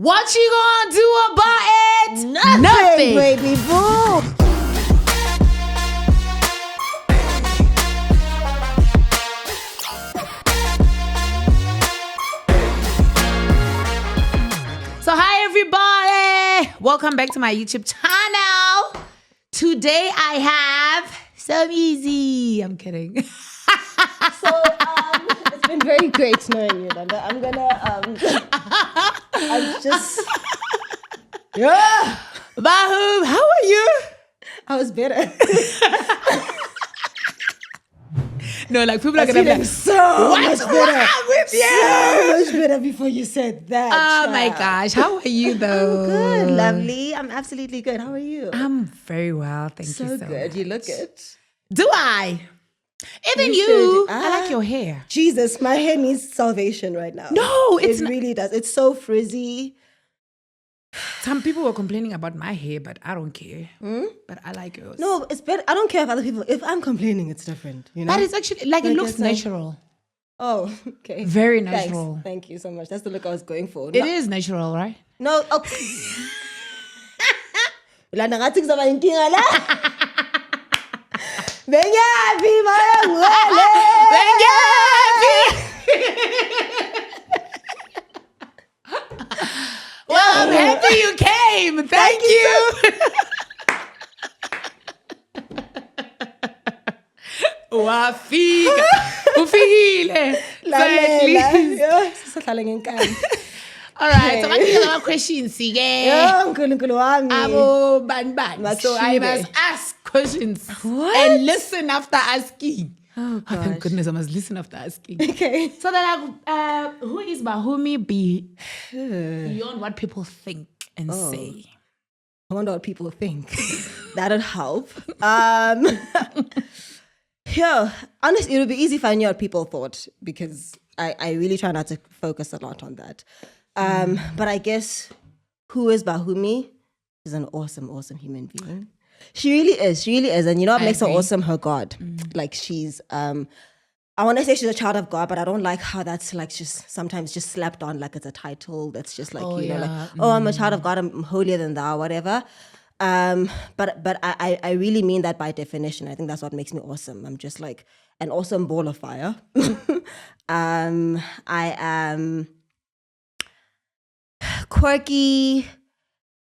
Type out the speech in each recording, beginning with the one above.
What you gonna do about it? Nothing. Baby boo. So hi everybody. Welcome back to my YouTube channel. Today I have some easy. I'm kidding. So it's been very great knowing you, Yolanda. I'm just Bahumi, how are you? I was better. No, like people are gonna be like, so much better. Wrong with you? So much better before you said that. Oh my gosh, how are you though? I'm good, lovely. I'm absolutely good. How are you? I'm very well, thank you so good. much. You look good. Do I? Even you. should. I like your hair. Jesus, my hair needs salvation right now. No, it's it really does. It's so frizzy. Some people were complaining about my hair, but I don't care. But I like yours. No, it's better. I don't care if other people. If I'm complaining, it's different. You know. But it's actually like it looks natural. Oh, okay. Very natural. Thank you so much. That's the look I was going for. It is natural, right? No. Okay. Yolanda ngathi kuzoba inkinga la. Benyapi bayangwele. Well, I'm happy you came. Thank you. Wafika. Ufikile. Exactly. All right. So I'm going to have questions again. Nkulunkulu wami. Abo ban. So I must ask questions. What? And listen after asking. Oh, Oh, thank goodness, I must listen after asking. Okay. So that who is Bahumi beyond what people think and say? I wonder what people think. That'd help. Yeah, honestly, it would be easy if I knew what people thought because I really try not to focus a lot on that. But I guess who is Bahumi? She's an awesome human being. She really is. And you know what makes her awesome? Her God. Like she's, I want to say she's a child of God, but I don't like how that's like just sometimes just slapped on like it's a title. That's just like, know, like, oh, I'm a child of God, I'm holier than thou, whatever. But I really mean that by definition. I think that's what makes me awesome. I'm just like an awesome ball of fire. I am quirky.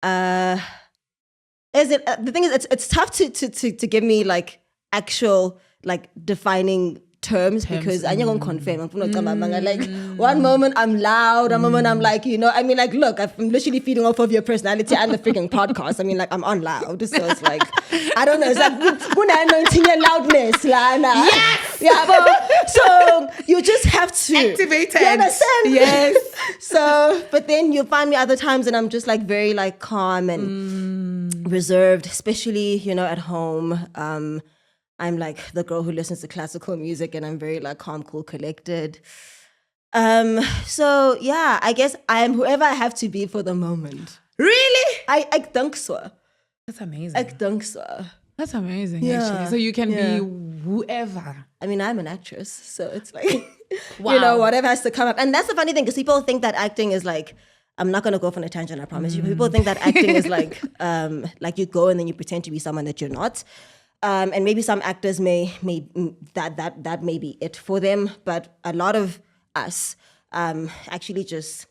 The thing is, it's tough to give me like actual like defining terms because I'm not gonna confirm. Like one moment I'm loud, one moment I'm like, you know, I mean, like, look, I'm literally feeding off of your personality and the freaking podcast. I mean, like, I'm on loud, so it's like, I don't know, it's like loudness, Lana. Yes, yeah, but so you just have to activate it. You understand? Yes. So, but then you find me other times, and I'm just like very like calm and reserved, especially you know at home. I'm like the girl who listens to classical music and I'm very like calm, cool, collected. So yeah, I guess I'm whoever I have to be for the moment. Really? I think so. That's amazing. I think so. That's amazing, Yeah. actually. So you can be whoever. I mean, I'm an actress, so it's like, Wow. you know, whatever has to come up. And that's the funny thing, because people think that acting is like, I'm not going to go off on a tangent, I promise you. People think that acting is like you go and then you pretend to be someone that you're not. And maybe some actors may that may be it for them, but a lot of us actually just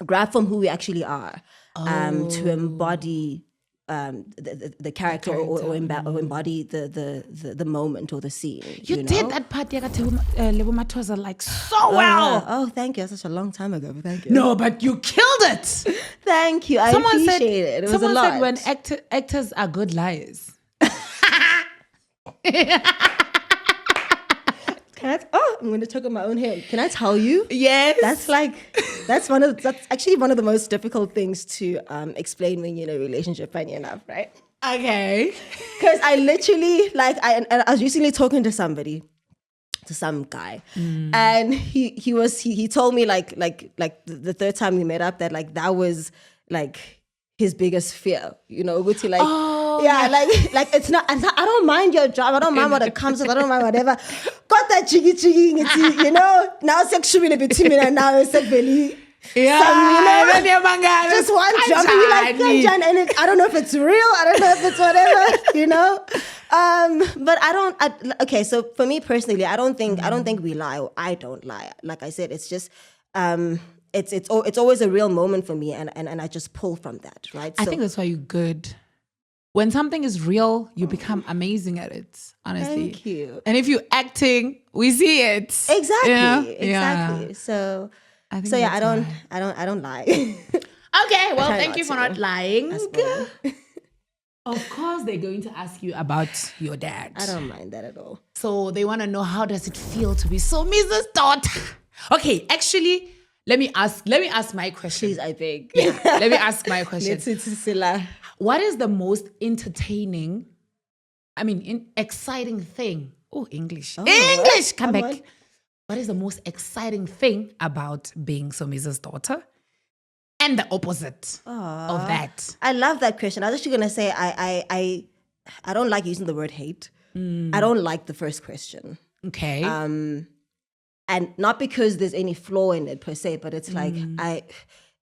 grab from who we actually are to embody the character or embody the moment or the scene. You know? did that part Lebo like so well. Oh, thank you. That's such a long time ago, but thank you. No, but you killed it. Thank you. I appreciate it. It was a lot. Someone said when actors are good liars. I'm going to talk on my own head. Can I tell you? Yes. That's actually one of the most difficult things to explain when you're in a relationship, funny enough, right? Okay. Because I literally, I was recently talking to some guy, and he told me like the third time we met up that that was like his biggest fear, you know, which he like, like it's not, I don't mind your job, I don't mind what it comes with, I don't mind whatever. Got that jiggy, you know, now it's actually between me and now it's like really Yeah, just one jump, and you're like, Kanjani, and I don't know if it's real, I don't know if it's whatever, But okay, so for me personally, I don't think we lie, or I don't lie. Like I said, it's just it's always a real moment for me, and I just pull from that, right? I think that's why you're good. When something is real, you become amazing at it, honestly. Thank you. And if you're acting, we see it. Exactly. Yeah? Exactly. So I don't lie. Okay, well, thank you for not lying. Well. Of course, they're going to ask you about your dad. I don't mind that at all. So they want to know, how does it feel to be Somizi's daughter? Okay, actually, let me ask my question. Please, I beg. Yeah, let me ask my question. Let's What is the most exciting thing? Oh, English. English, come back. On. What is the most exciting thing about being Somizi's daughter? And the opposite of that. I love that question. I was actually going to say I don't like using the word hate. I don't like the first question. Okay. And not because there's any flaw in it per se, but it's like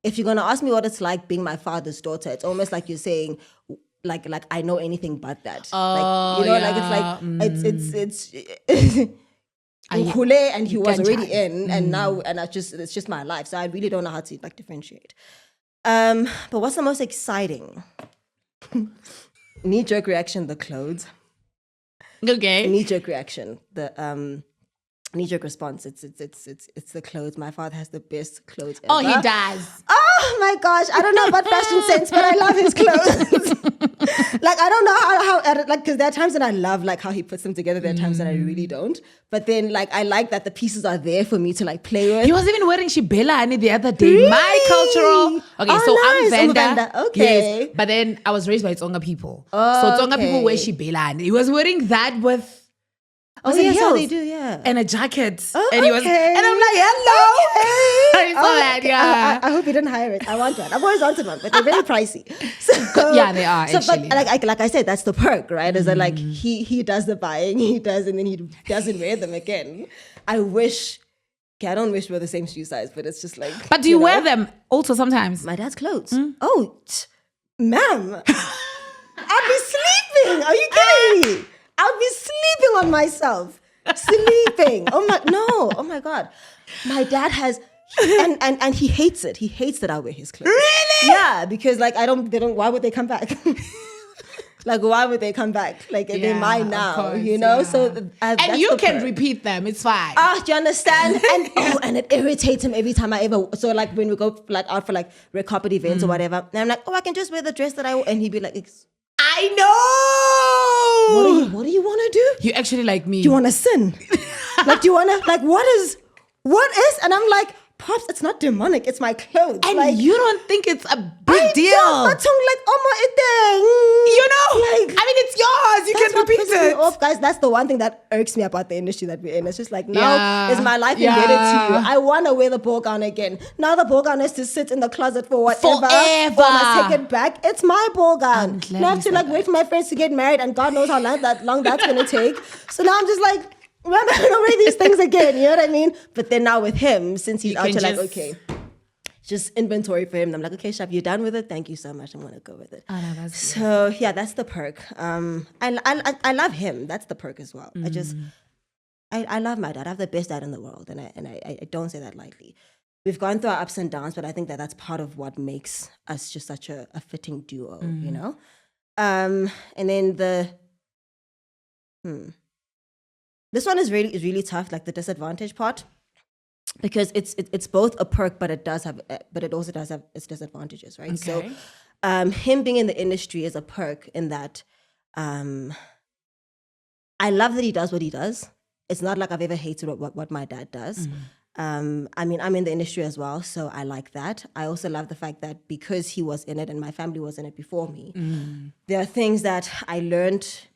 if you're going to ask me what it's like being my father's daughter, it's almost like you're saying like I know anything but that. Oh, it's Ukule, and he was already in, and now it's just my life. So I really don't know how to differentiate. But what's the most exciting? Knee-jerk reaction, the clothes. Okay. Knee-jerk reaction, the knee-jerk response. It's the clothes. My father has the best clothes ever. Oh, he does. Oh my gosh, I don't know about fashion sense, but I love his clothes. Like, I don't know how because there are times that I love like how he puts them together. There are times that I really don't. But then like I like that the pieces are there for me to like play with. He was even wearing Shibela the other day. Really? My cultural. Okay, so nice. I'm Venda. Okay. Yes, but then I was raised by Tsonga people. So Tsonga people wear Shibela, and he was wearing that with. Yes, how they do, yeah. And a jacket. Oh, and he was, and I'm like, hello. I saw that, yeah. I hope he didn't hire it. I want one. I've always wanted one, but they're very pricey. So, yeah, they are. So, actually. but like I said, that's the perk, right? Is that like he does the buying, and then he doesn't wear them again. I wish. Okay, I don't wish we're the same shoe size, but it's just like. But do you wear them also sometimes? My dad's clothes. Oh, ma'am, I'll be sleeping. Are you kidding me? I'll be sleeping on myself. Sleeping. Oh my God. My dad has, and he hates it. He hates that I wear his clothes. Really? Yeah, because like why would they come back? Like, why would they come back? Like, they're mine now, course, Yeah. So, and you can repeat them. It's fine. Do you understand? And it irritates him every time so like when we go like out for like red carpet events or whatever, and I'm like, I can just wear the dress that I, and he'd be like, I know. What do you want to do? You actually like me. Do you want to sin? Like, do you want to, like, what is? And I'm like, Pops, it's not demonic. It's my clothes. And like, you don't think it's a big deal. Like, you know, like, I mean, it's yours. You can repeat it. Off, guys, that's the one thing that irks me about the industry that we're in. It's just like, now is my life indebted to you. I want to wear the ball gown again. Now the ball gown has to sit in the closet for whatever. Forever. Or I must take it back. It's my ball gown. Now I have to like wait for my friends to get married, and God knows how long that's going to take. So now I'm just like, when am I going to wear these things again? You know what I mean? But then now with him, since he's out to like, okay, just inventory for him. And I'm like, okay, Shab, you're done with it? Thank you so much. I'm going to go with it. Oh, no, that's so yeah, that's the perk. I love him. That's the perk as well. I love my dad. I have the best dad in the world. And I don't say that lightly. We've gone through our ups and downs, but I think that's part of what makes us just such a fitting duo, you know? And then this one is really tough, like the disadvantage part, because it's both a perk, but it also does have its disadvantages, right? Okay. So, him being in the industry is a perk in that, I love that he does what he does. It's not like I've ever hated what my dad does. I mean, I'm in the industry as well, so I like that. I also love the fact that because he was in it and my family was in it before me, there are things that I learned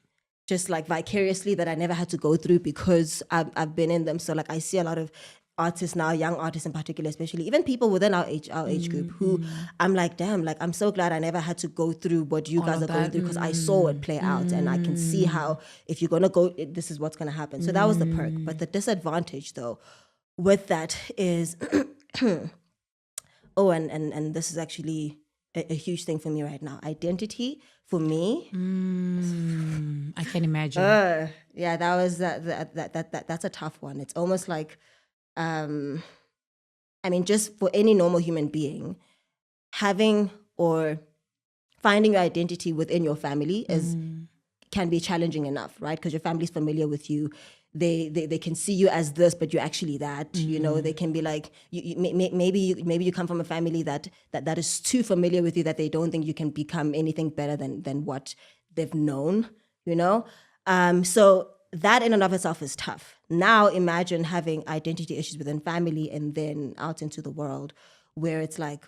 just like vicariously that I never had to go through because I've been in them. So like I see a lot of artists now, young artists in particular, especially even people within our age group who I'm like, damn, like I'm so glad I never had to go through what you guys are going through because I saw it play out and I can see how if you're gonna go, this is what's gonna happen. So that was the perk. But the disadvantage though with that is and this is actually a huge thing for me right now. Identity for me. I can imagine. Yeah, that was that's a tough one. It's almost like, I mean, just for any normal human being, having or finding your identity within your family can be challenging enough, right? Because your family's familiar with you. They can see you as this, but you're actually that. You know, they can be like, maybe you come from a family that is too familiar with you that they don't think you can become anything better than what they've known. You know, so that in and of itself is tough. Now imagine having identity issues within family and then out into the world, where it's like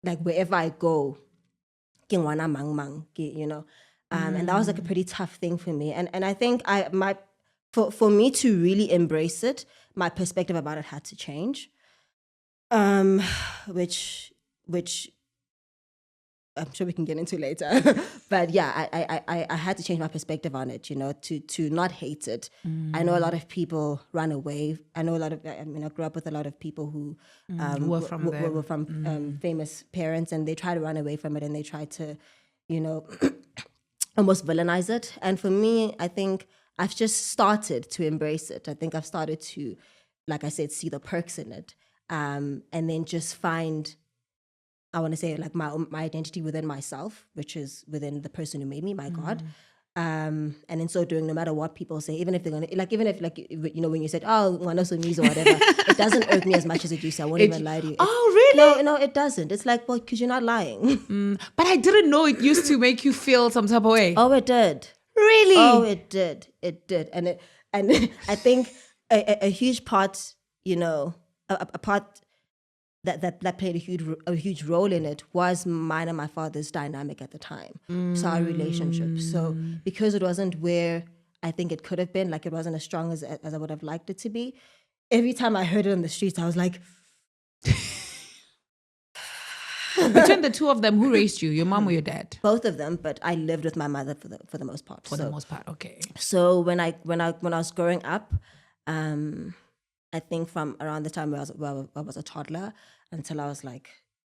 wherever I go, you know. And that was like a pretty tough thing for me. And I think for me to really embrace it, my perspective about it had to change. Which I'm sure we can get into later. But yeah, I had to change my perspective on it, you know, to not hate it. I know a lot of people run away. I know I grew up with a lot of people who were from famous parents, and they try to run away from it, and they try to, you know, almost villainize it. And for me, I think I've just started to embrace it. I think I've started to, like I said, see the perks in it, and then just find, I want to say, like my identity within myself, which is within the person who made me, my God. And in so doing, no matter what people say, even if they're gonna you know, when you said, oh, Wanosomis or whatever, it doesn't irk me as much as it used to. I won't even lie to you. Oh, really? No, it doesn't. It's like, well, because you're not lying. But I didn't know it used to make you feel some type of way. Oh, it did. Really? Oh, it did. It did. And I think a huge part, you know, a part that played a huge role in it was mine and my father's dynamic at the time. So our relationship. So because it wasn't where I think it could have been, like it wasn't as strong as I would have liked it to be, every time I heard it on the streets, I was like... Between the two of them, who raised you? Your mom or your dad? Both of them, but I lived with my mother for the most part. For the most part, okay. So when I was growing up, I think from around the time I was a toddler until I was like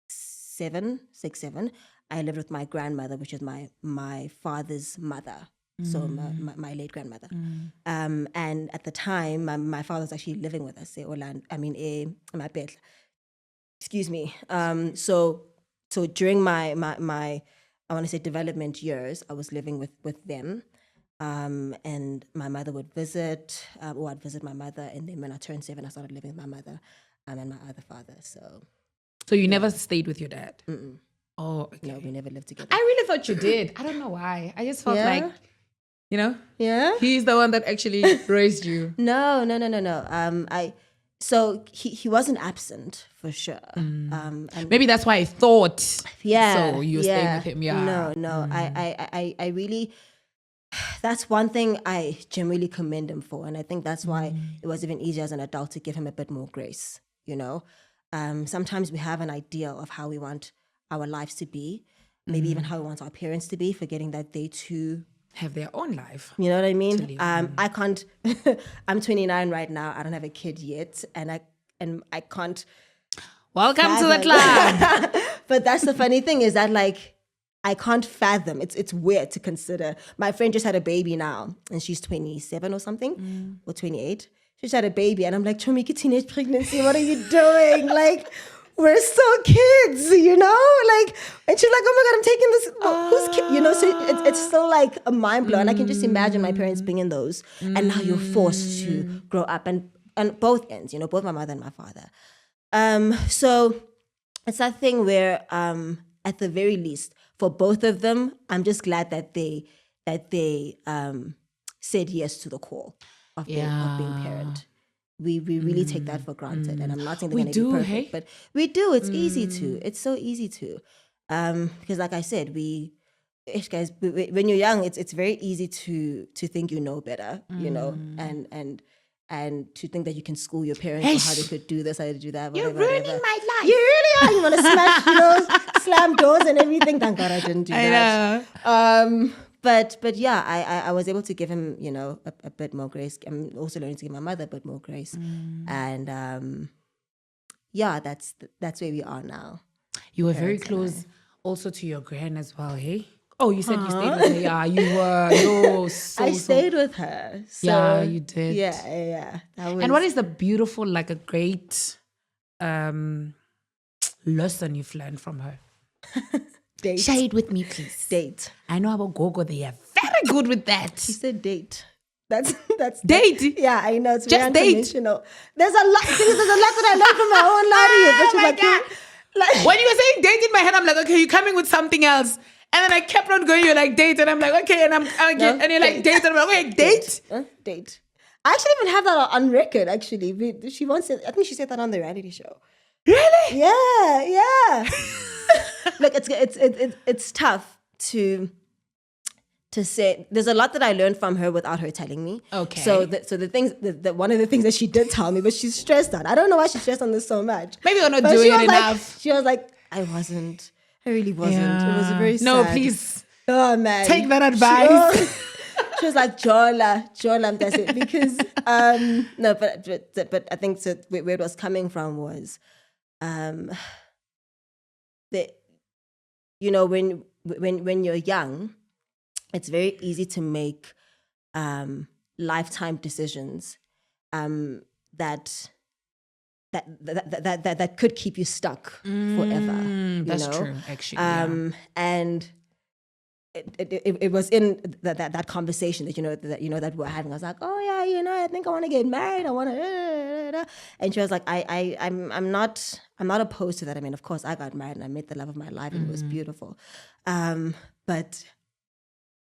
6, 7, I lived with my grandmother, which is my father's mother. So my late grandmother. And at the time, my father was actually living with us, my bed. Excuse me. So during my I want to say development years, I was living with them. And my mother would visit, or I'd visit my mother. And then when I turned 7, I started living with my mother and my other father. So you never stayed with your dad? Mm-mm. Oh, okay. No, we never lived together. I really thought you did. I don't know why. I just felt like, you know, he's the one that actually raised you. No. So he wasn't absent for sure. And maybe that's why I thought. Yeah. So you're staying with him. Yeah. No. I really. That's one thing I genuinely commend him for, and I think that's why it was even easier as an adult to give him a bit more grace. You know, sometimes we have an ideal of how we want our lives to be, maybe even how we want our parents to be, forgetting that they too have their own life. You know what I mean? I can't. I'm 29 right now. I don't have a kid yet, and I can't. Welcome to the club. But that's the funny thing, is that like I can't fathom. It's weird to consider. My friend just had a baby now, and she's 27 or something, or 28. She just had a baby, and I'm like, Chomiki, teenage pregnancy. What are you doing? Like, we're still kids, you know? Like, and she's like, oh my God, I'm taking this. Who's kid? You know, so it's still like a mind blow. And I can just imagine my parents being in those. And now you're forced to grow up, and both ends, you know, both my mother and my father. So it's that thing where, at the very least, for both of them, I'm just glad that they said yes to the call of being parent. We really take that for granted, and I'm not saying they're going to be perfect, but we do. It's easy to. It's so easy to, because like I said, guys, when you're young, it's very easy to think you know better, you know, and to think that you can school your parents on how they could do this, how to do that. Whatever, you're ruining my life. You really are. You want to smash, you know, slam doors and everything. Thank God I didn't do that. Know. But yeah, I was able to give him, you know, a bit more grace. I'm also learning to give my mother a bit more grace. And yeah, that's where we are now. You were very close also to your gran as well, hey? Oh, you said you stayed with her. Yeah, you were. Yo, I stayed with her. So, yeah, you did. Yeah. That was, And what is the beautiful, like a great lesson you've learned from her? date. Share it with me, please. Date. I know about Gogo, they are very good with that. She said date. That's date. Yeah, I know, it's Just very unconventional. There's a lot that I learned from my own Lottie. But she's my like, God. like, When you were saying date in my head, I'm like, okay, you're coming with something else. And then I kept on going, you're like, date. And I'm like, okay. And and you're like, date. And I'm like, wait, date? Date. I actually even have that on record, actually. She once said, I think she said that on the reality show. Really? Yeah. Look, it's tough to say. There's a lot that I learned from her without her telling me. Okay. So the things, one of the things that she did tell me, but she's stressed on. I don't know why she's stressed on this so much. Maybe you're not doing it enough. She was like, I wasn't. I really wasn't. Yeah. It was a very sad. No, please. Oh man. Take that advice. She was like, Jola, that's it. Because no, but I think so where it was coming from was that, you know, when you're young, it's very easy to make lifetime decisions that could keep you stuck forever. That's true, actually. And it was in that conversation that we're having. I was like, oh yeah, I think I want to get married. I want to, and she was like, I'm not opposed to that. I mean, of course, I got married and I met the love of my life, and it was beautiful. But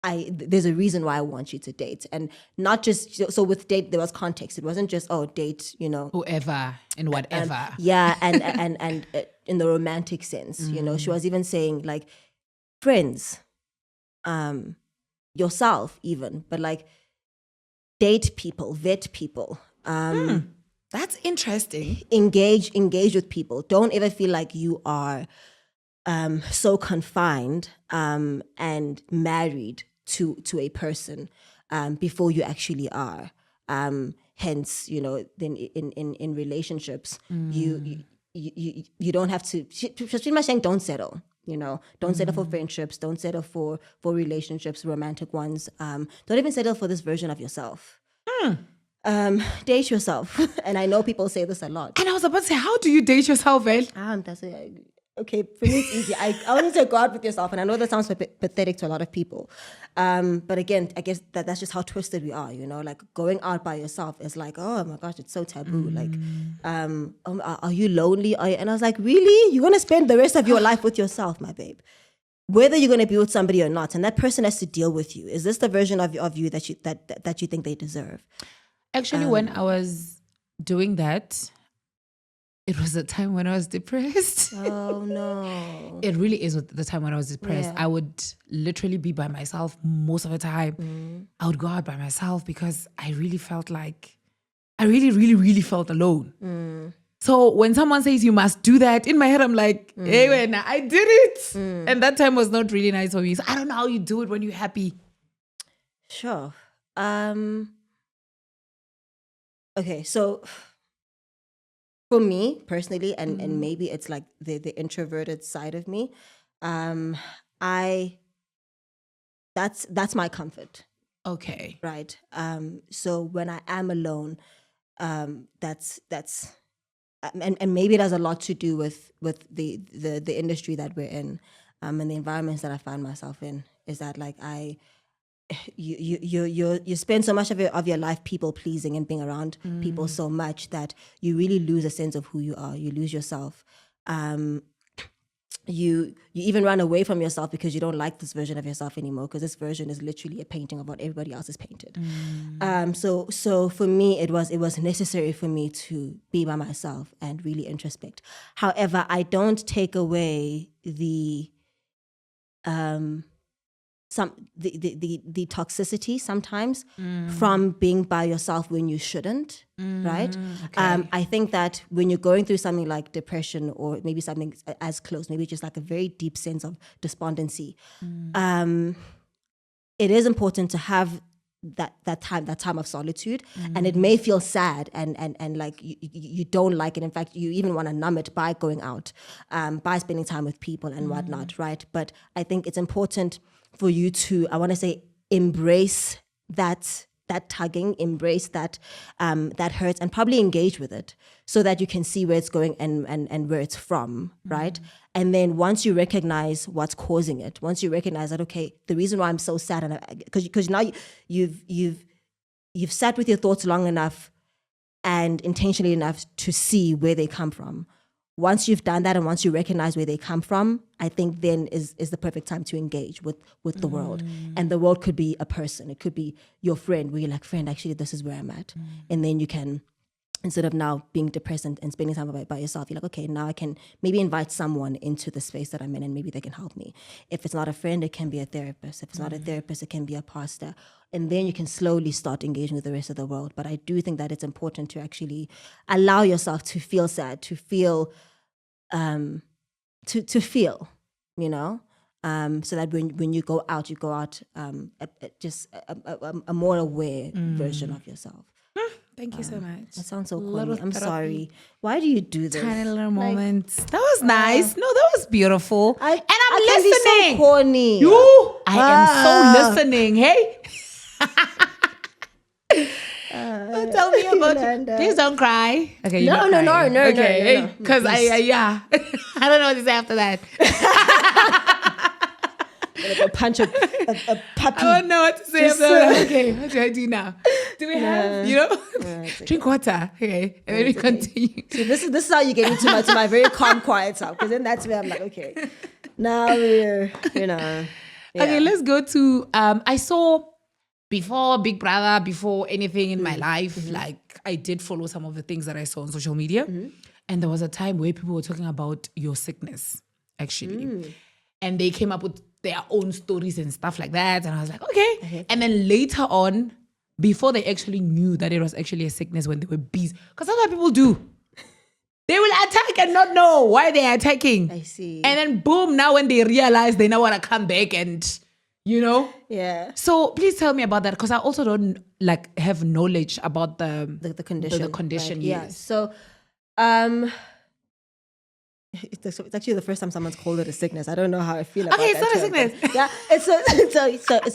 there's a reason why I want you to date, and not just so with date there was context. It wasn't just date, whoever and whatever. And in the romantic sense, she was even saying like friends, yourself even, but like date people, vet people. That's interesting. Engage with people. Don't ever feel like you are so confined and married to a person before you actually are. Hence, then in relationships, you don't have to. She's pretty much saying don't settle. Don't settle for friendships. Don't settle for relationships, romantic ones. Don't even settle for this version of yourself. Date yourself. And I know people say this a lot. And I was about to say, how do you date yourself, El? Okay, for me it's easy. I want to say go out with yourself, and I know that sounds pathetic to a lot of people. But again, I guess that's just how twisted we are, like going out by yourself is like, oh my gosh, it's so taboo. Like, are you lonely? And I was like, really? You're going to spend the rest of your life with yourself, my babe? Whether you're going to be with somebody or not, and that person has to deal with you. Is this the version of you that you think they deserve? Actually, when I was doing that, it was a time when I was depressed. Oh, no. It really is the time when I was depressed. Yeah. I would literally be by myself most of the time. I would go out by myself because I really felt like, I really, really, really felt alone. So when someone says you must do that, in my head I'm like, hey, when I did it. And that time was not really nice for me. So I don't know how you do it when you're happy. Sure. Okay, so for me personally, and maybe it's like the introverted side of me, that's my comfort. Okay. Right. So when I am alone, that's and maybe it has a lot to do with the industry that we're in, and the environments that I find myself in, is that like you spend so much of your life people pleasing and being around people so much that you really lose a sense of who you are. You lose yourself. You even run away from yourself because you don't like this version of yourself anymore, because this version is literally a painting of what everybody else has painted. So for me, it was necessary for me to be by myself and really introspect. However, I don't take away the toxicity sometimes from being by yourself when you shouldn't, right? Okay. I think that when you're going through something like depression, or maybe something as close, maybe just like a very deep sense of despondency, it is important to have that time of solitude, and it may feel sad and like you don't like it. In fact, you even want to numb it by going out, by spending time with people and whatnot, right? But I think it's important for you to, I want to say, embrace that tugging, embrace that hurts, and probably engage with it so that you can see where it's going and where it's from, right? And then once you recognize what's causing it, once you recognize that, okay, the reason why I'm so sad, and because now you've sat with your thoughts long enough and intentionally enough to see where they come from. Once you've done that and once you recognize where they come from, I think then is the perfect time to engage with the world. And the world could be a person. It could be your friend, where you're like, friend, actually, this is where I'm at. And then you can, instead of now being depressed and spending time by yourself, you're like, okay, now I can maybe invite someone into the space that I'm in and maybe they can help me. If it's not a friend, it can be a therapist. If it's not a therapist, it can be a pastor. And then you can slowly start engaging with the rest of the world. But I do think that it's important to actually allow yourself to feel sad, to feel, to feel, you know, so that when you go out just a more aware version of yourself. Thank you so much. That sounds so corny. I'm sorry. Why do you do this? Tiny little moments. That was nice. No, that was beautiful. And I'm I listening. Can be so corny. I am so listening. Hey. Tell me about Yolanda. Please don't cry. Okay. No. Okay. Because I I don't know what to say after that. I'm gonna go punch a puppy. I don't know what to say after that. Okay. What do I do now? Do we have, drink water? Okay. And then we continue. So this is how you get into my very calm, quiet self. Because then that's where I'm like, okay, now we're, Yeah. Okay, let's go to, I saw before Big Brother, before anything in my life, like I did follow some of the things that I saw on social media. And there was a time where people were talking about your sickness, actually. And they came up with their own stories and stuff like that. And I was like, okay. And then later on, before they actually knew that it was actually a sickness, when they were busy, because that's what people do. They will attack and not know why they're attacking. I see. And then boom, now when they realize, they now want to come back and, Yeah. So please tell me about that, because I also don't have knowledge about the condition. The condition, right? Yeah. yes. So, it's actually the first time someone's called it a sickness. I don't know how I feel about okay, that. Okay, it's not a sickness. Yeah, it's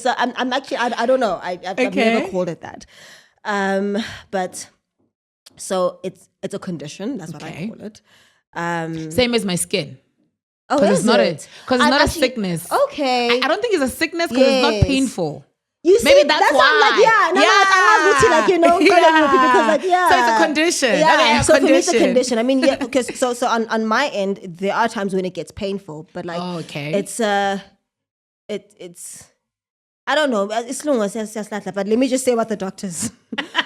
I'm actually I don't know. I've never called it that. But so it's a condition. That's what I call it. Same as my skin. Oh, because it's not a sickness. Okay. I don't think it's a sickness because it's not painful. You see, maybe that's why. I'm So it's a condition. Yeah. So for me, it's a condition. I mean, yeah, because so on my end, there are times when it gets painful, but it's I don't know. It's long as it's like that. But let me just say what the doctors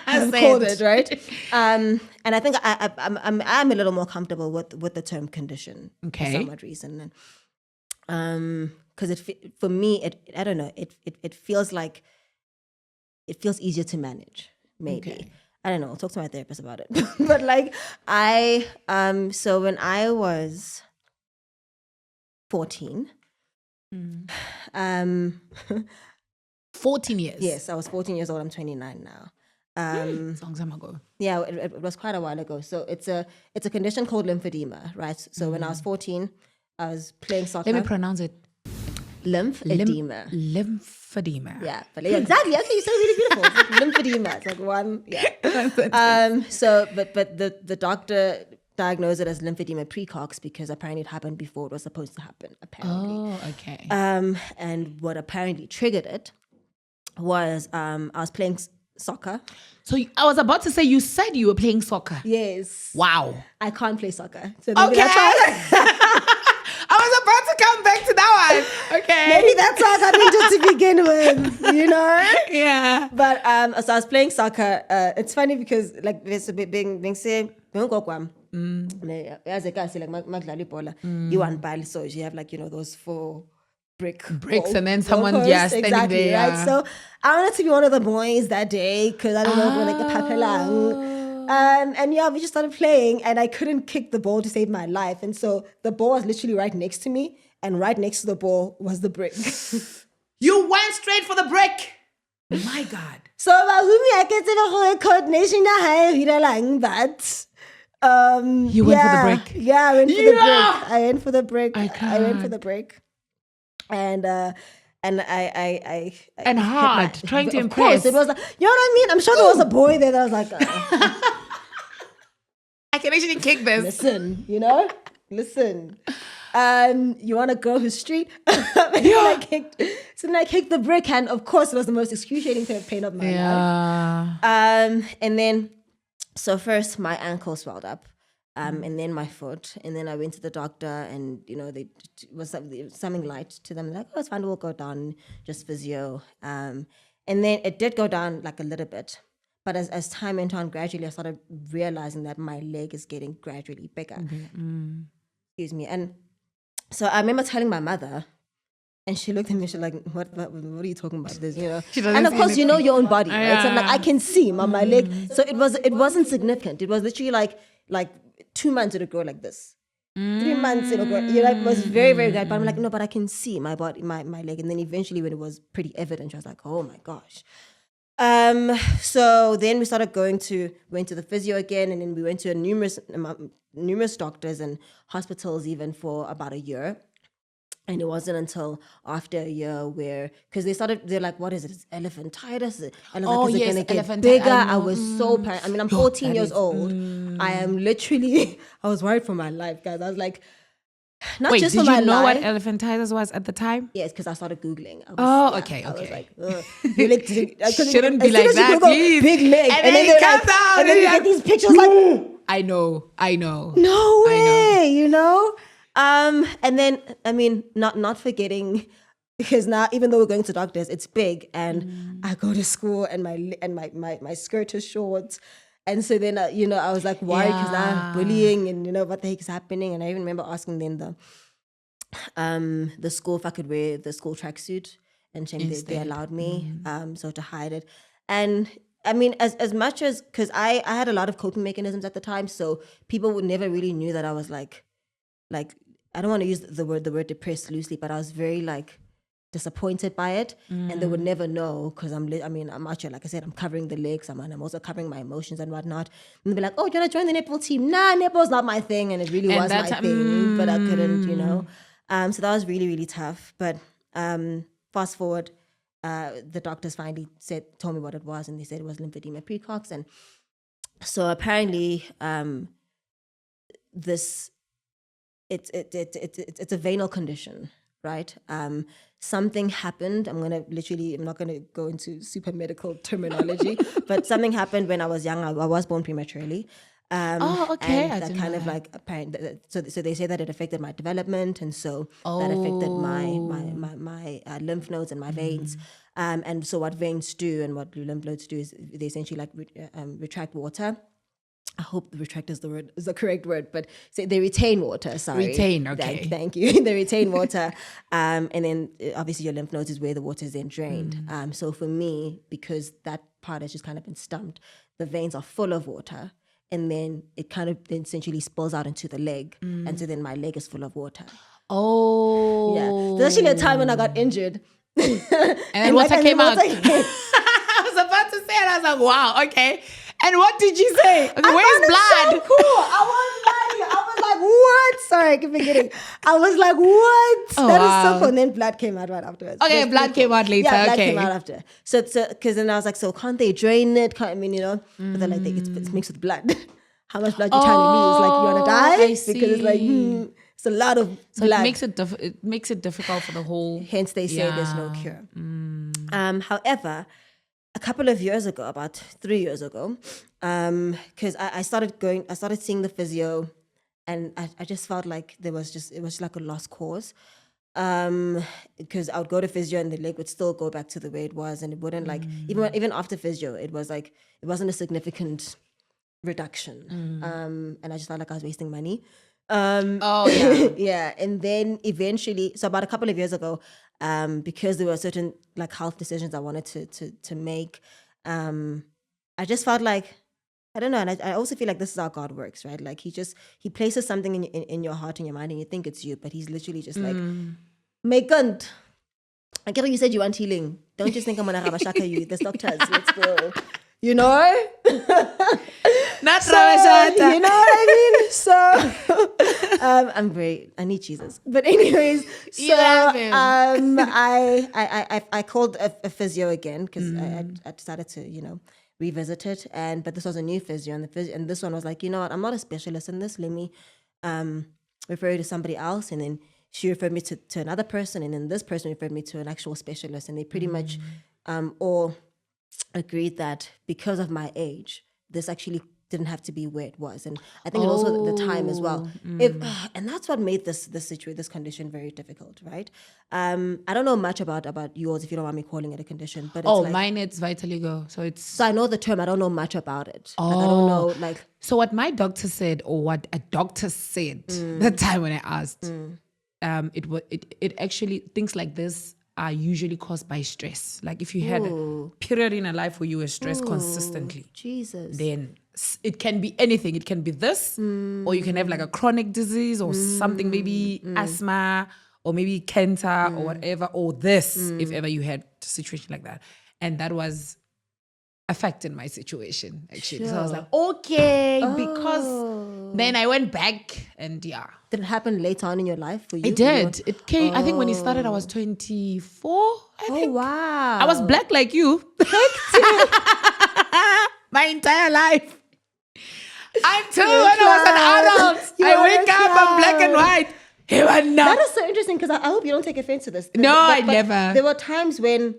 have called it, right? And I think I'm a little more comfortable with the term condition for some odd reason. Because for me, I don't know. It feels like it feels easier to manage. Maybe I don't know. I'll talk to my therapist about it. But so when I was 14, 14 years. Yes, I was 14 years old. I'm 29 now. It's a long time ago. Yeah, it was quite a while ago. So it's a condition called lymphedema, right? So when I was 14, I was playing soccer. Let me pronounce it. Lymphedema. Lymphedema. Yeah, but exactly. Actually, you said it really beautiful. It's like lymphedema. It's like one. Yeah. So, but the doctor diagnosed it as lymphedema precox because apparently it happened before it was supposed to happen. Apparently. Oh, okay. And what apparently triggered it was I was playing soccer. So I was about to say, you said you were playing soccer. Yes. Wow. I can't play soccer. So I was about to come back to that one. Okay. Maybe that's how I got into to begin with, Yeah. But so I was playing soccer. It's funny because there's a bit being say you want ball, so you have those 4 bricks and then someone standing there. Right? So I wanted to be one of the boys that day because I don't know if we're papelang. And we just started playing and I couldn't kick the ball to save my life. And so the ball was literally right next to me and right next to the ball was the brick. You went straight for the brick. My God. So Bahumi, I can say the coordination that. You went for the break. Yeah, I went for the break. I went for the break. I I went for can't. the break. And I And hit hard, trying to of impress. course, it was like, you know what I mean? I'm sure there was a boy there that was like, I can actually kick this. listen, you know? Listen. You want a girl who's street? So then I kicked the brick, and of course it was the most excruciating pain of my life. Yeah. And then, so first my ankle swelled up, and then my foot, and then I went to the doctor, and they was something light to them. They're like, oh, it's fine, we'll go down, just physio. And then it did go down like a little bit, but as time went on, gradually I started realizing that my leg is getting gradually bigger. Excuse me. And so I remember telling my mother, and she looked at me, she's like, what are you talking about? This, and of course, you know your own body, right? Yeah. So I'm like, I can see my leg. So it wasn't significant. It was literally like 2 months it'll grow like this. 3 months it'll grow. It was very, very good. But I'm like, no, but I can see my body, my leg. And then eventually when it was pretty evident, I was like, oh my gosh. So then we started went to the physio again, and then we went to numerous doctors and hospitals even for about a year. And it wasn't until after a year because they're like, what is it? It's elephantitis. And I was like, is it going to get bigger? I was so paranoid. I mean, I'm 14 years old. I am literally, I was worried for my life, guys. I was like, Wait, just did for my you know life. what elephantitis was at the time? Yes, because I started Googling. Okay. I was like, you like, Shouldn't be like that, please. Big leg. And then it comes out. And then you get these pictures like, I know. no way, and then, I mean, not forgetting, because now, even though we're going to doctors, it's big, and I go to school, and my skirt is short. And so then, I was like worried because now bullying and, what the heck is happening. And I even remember asking then the school if I could wear the school tracksuit, and they allowed me, so to hide it. And I mean, as much as, because I had a lot of coping mechanisms at the time, so people would never really knew that I was like, I don't want to use the word depressed loosely, but I was very disappointed by it, and they would never know, because I'm actually, like I said, I'm covering the legs, I'm also covering my emotions and whatnot. And they'd be like, oh, do you want to join the netball team? Nah, netball's not my thing, and it really was my thing, but I couldn't, so that was really, really tough. But fast forward, the doctors finally told me what it was, and they said it was lymphedema precox. And so apparently it's a venal condition, right? Something happened. I'm not gonna go into super medical terminology, but something happened when I was young. I was born prematurely. Okay. And that kind of apparent. So they say that it affected my development, and so that affected my lymph nodes and my veins. And so what veins do and what lymph nodes do is they essentially retract water. I hope retract is the correct word, but they retain water. Sorry, retain. Okay, thank you. They retain water, and then obviously your lymph nodes is where the water is then drained. So for me, because that part has just kind of been stumped, the veins are full of water, and then it kind of then essentially spills out into the leg, and so then my leg is full of water. Oh, yeah. There's actually a time when I got injured, and water came out. I was about to say it. I was like, wow, okay. And what did you say? Okay, where's blood? So cool. I was like, what? Sorry, I keep forgetting. I was like, what? That is so cool. And then blood came out right afterwards. Okay, blood came out later. Yeah, blood came out after. So because then I was like, so can't they drain it? But they're like, it's mixed with blood. How much blood you trying to lose? Like, you want to die? I see. Because it's like, it's a lot of blood. It makes it difficult for the whole. Hence, they say there's no cure. However, a couple of years ago, about 3 years ago, because I started seeing the physio, and I just felt like it was like a lost cause. Because I would go to physio and the leg would still go back to the way it was, and it wouldn't even after physio, it wasn't a significant reduction. And I just felt like I was wasting money. Yeah. And then eventually, so about a couple of years ago, because there were certain health decisions I wanted to make, I just felt like, I don't know, and I also feel like this is how God works, right? Like he places something in your heart and your mind, and you think it's you, but he's literally just like, make it. I get what you said you want healing. Don't just think I'm gonna rabashaka you. There's doctors. Let's go. You know? Not So, rabashata. you know what I mean? So I need Jesus. But anyways, so You have him. I called a physio again because I decided to, you know, revisit it. But this was a new physio, and this one was like, you know what, I'm not a specialist in this. Let me refer you to somebody else. And then she referred me to another person, and then this person referred me to an actual specialist. And they pretty much all agreed that because of my age, this actually didn't have to be where it was. And I think it also the time as well. And that's what made this condition very difficult, right? I don't know much about yours, if you don't want me calling it a condition, but it's Mine it's vitiligo. So I know the term, I don't know much about it. Like, I don't know, like... So what my doctor said, or what a doctor said the time when I asked, it actually, things like this are usually caused by stress. Like if you had a period in a life where you were stressed consistently, Jesus, then it can be anything. It can be this, or you can have like a chronic disease or something, maybe asthma or maybe cancer or whatever, or this, if ever you had a situation like that. And that was affecting my situation, actually. Sure. So I was like, okay, because then I went back and yeah. Did it happen later on in your life for you? It did. It came, I think when it started, I was 24, I think. Oh, wow. I was black like you. My entire life. Until when I was an adult, I wake up, I'm black and white. That is so interesting, because I hope you don't take offense to this. No, I never. There were times when,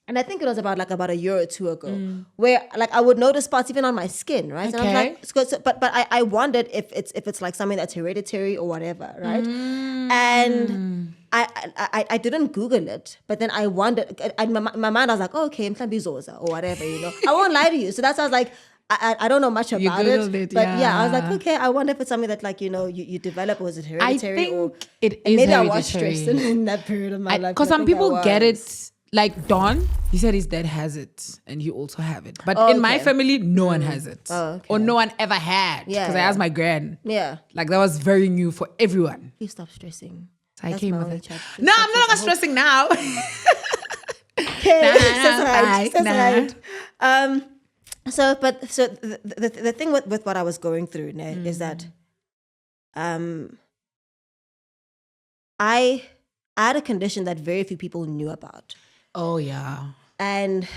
and I think it was about a year or two ago, where like I would notice spots even on my skin, right? Okay. And I was like, but I wondered if it's like something that's hereditary or whatever, right? And I didn't Google it, but then I wondered. My mind, I was like, oh, okay, Mhlongo or whatever, you know. I won't lie to you. So that's why I was like, I don't know much about it, but yeah, I was like, okay, I wonder if it's something that like, you know, you develop, or is it hereditary? I think or it is maybe hereditary. I was stressed in that period of my life. Because some people get it. Like Don, he said his dad has it and he also have it. But in my family, no one has it. Or no one ever had. Because I asked my gran. Yeah. Like that was very new for everyone. Please stop stressing. So I came with it. No, I'm no longer stressing now. Okay, that's right. So the thing with what I was going through is that I had a condition that very few people knew about. Oh, yeah. And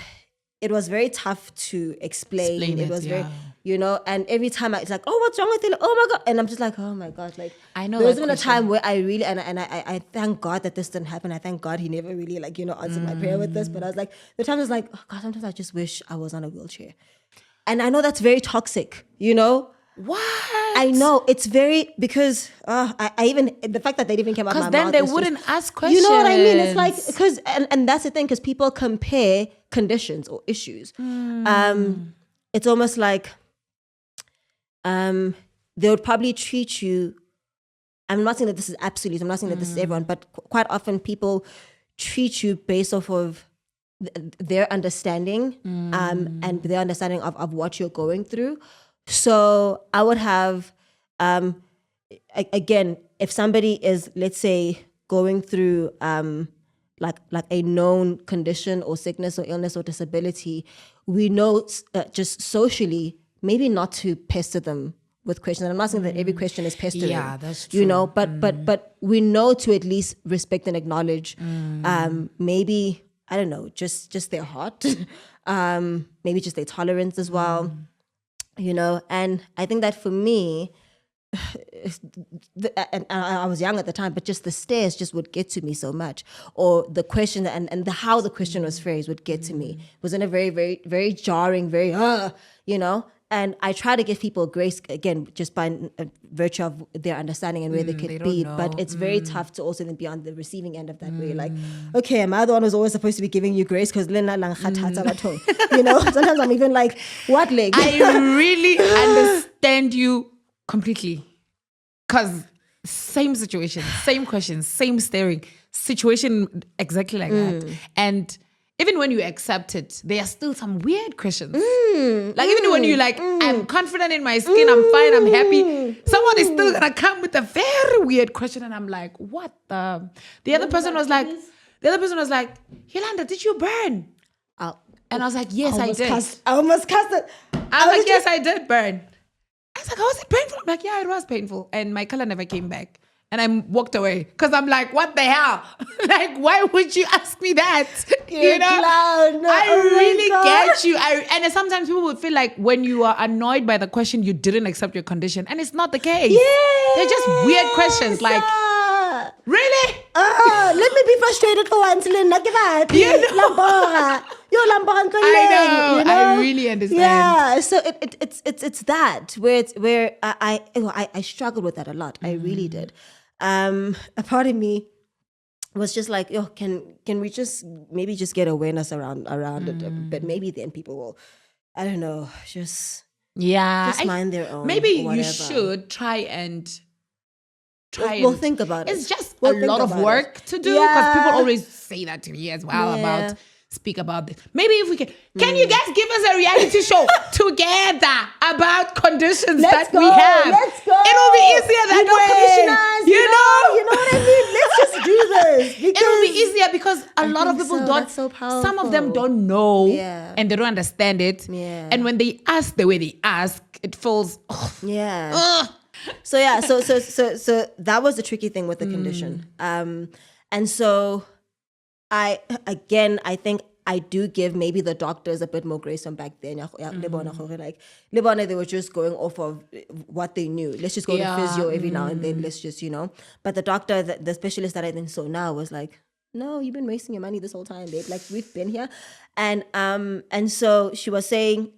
it was very tough to explain. It was very, you know, and every time it's like, oh, what's wrong with you? Like, oh my God. And I'm just like, oh my God. Like, I know. There was even a time where I really, and I thank God that this didn't happen. I thank God he never really like, you know, answered my prayer with this. But I was like, the time was like, oh God, sometimes I just wish I was on a wheelchair. And I know that's very toxic, you know? What? I know it's very, because I even the fact that they even came out of my mouth. Because then they wouldn't ask questions. You know what I mean? It's like, because and that's the thing, because people compare conditions or issues. It's almost like they would probably treat you. I'm not saying that this is absolute. I'm not saying that this is everyone, but quite often people treat you based off of their understanding and their understanding of what you're going through. So I would have, again, if somebody is, let's say, going through like a known condition or sickness or illness or disability, we know just socially, maybe not to pester them with questions. And I'm not saying that every question is pestering. Yeah, that's true. You know, but we know to at least respect and acknowledge, maybe, I don't know, just their heart, maybe just their tolerance as well. You know, and I think that for me, and I was young at the time, but just the stares just would get to me so much, or the question and how the question was phrased would get to me. It was in a very, very, very jarring, very, you know. And I try to give people grace, again, just by virtue of their understanding and where they could be. But it's very tough to also then be on the receiving end of that, where you're like, okay, am I the one who's always supposed to be giving you grace? Because you know, sometimes I'm even like, what leg? I really understand you completely. Because same situation, same questions, same staring, situation exactly like that. And even when you accept it, there are still some weird questions. Like even when you're like, I'm confident in my skin, I'm fine, I'm happy. Someone is still gonna come with a very weird question, and I'm like, what the? The other person was like, The other person was like, Yolanda, did you burn? And I was like, yes, I did. I almost cussed it. I was like, yes, I did burn. I was like, was it painful? I'm like, yeah, it was painful. And my color never came back. And I walked away because I'm like, what the hell? Like, why would you ask me that? You're a clown. I really get you. And sometimes people would feel like when you are annoyed by the question, you didn't accept your condition. And it's not the case. Yes. They're just weird questions. Like, really? Let me be frustrated for once, Linda. Give that. You know? I know. I really understand. Yeah. So it's that where I struggled with that a lot. I really did. A part of me was just like, can we just maybe just get awareness around it a bit? Maybe then people will, I don't know, just mind their own. Maybe you should try and we'll think about it. It's just a lot of work to do because people always say that to me as well about speak about this. Maybe if we can you guys give us a reality show together about conditions that we have? Let's go. It'll be easier that way. You know what I mean? Let's just do this. It'll be easier because a lot of people don't. So some of them don't know and they don't understand it. Yeah. And when they ask the way they ask, it feels. So that was the tricky thing with the condition. And so I think I do give maybe the doctors a bit more grace from back then. Like, they were just going off of what they knew. Let's just go to physio every now and then. Let's just, But the doctor, the specialist that I then saw now was like, no, you've been wasting your money this whole time, babe. Like, we've been here. And so she was saying,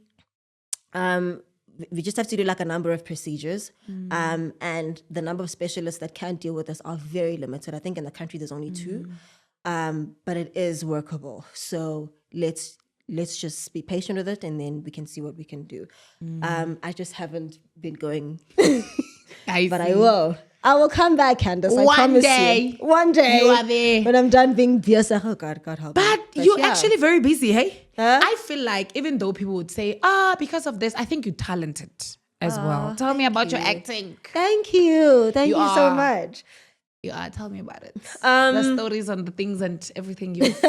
we just have to do like a number of procedures. And the number of specialists that can deal with us are very limited. I think in the country there's only 2. But it is workable. So let's just be patient with it and then we can see what we can do. I just haven't been going, but I will. I will come back, Candace. I promise you. One day. You are there. When I'm done being biased, oh God help me. But you're actually very busy, hey? I feel like even though people would say, because of this, I think you're talented as well. Tell me about your acting. Thank you. Thank you so much. You are. Tell me about it. The stories on the things and everything you've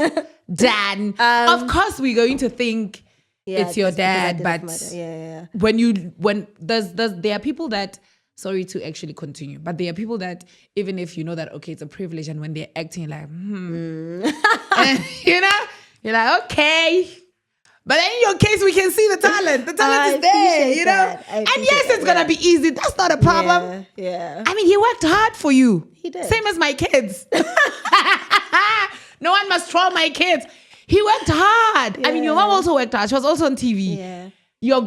done. Of course, we're going to think it's your dad, but when there are people that, sorry to actually continue, but there are people that even if you know that, okay, it's a privilege, and when they're acting, you're like, you're like, okay. But in your case, we can see the talent. The talent is there, And yes, it's going to be easy. That's not a problem. Yeah. I mean, he worked hard for you. He did. Same as my kids. No one must troll my kids. He worked hard. Yeah. I mean, your mom also worked hard. She was also on TV. Yeah. Your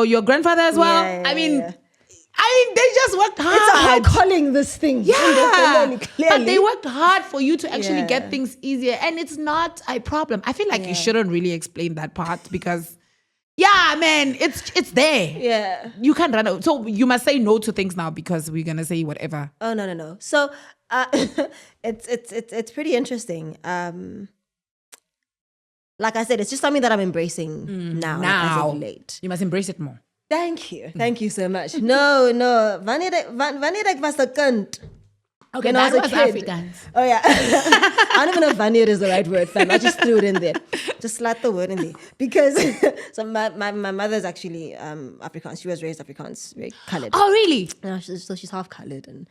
your grandfather as well. I mean, they just worked hard. It's a hard calling, this thing. Yeah. But they worked hard for you to actually get things easier. And it's not a problem. I feel like you shouldn't really explain that part because, man, it's there. Yeah. You can't run out. So you must say no to things now because we're going to say whatever. Oh, no. So it's pretty interesting. Like I said, it's just something that I'm embracing now. As of late. You must embrace it more. Thank you so much. No. Wanneer was a kunt. Okay, that was Afrikaans. Oh yeah. I don't even know if wanneer is the right word, fam. I just threw it in there. Just slap the word in there. Because so my mother's actually Afrikaans. She was raised Afrikaans, very coloured. Oh really? Yeah, so she's half coloured and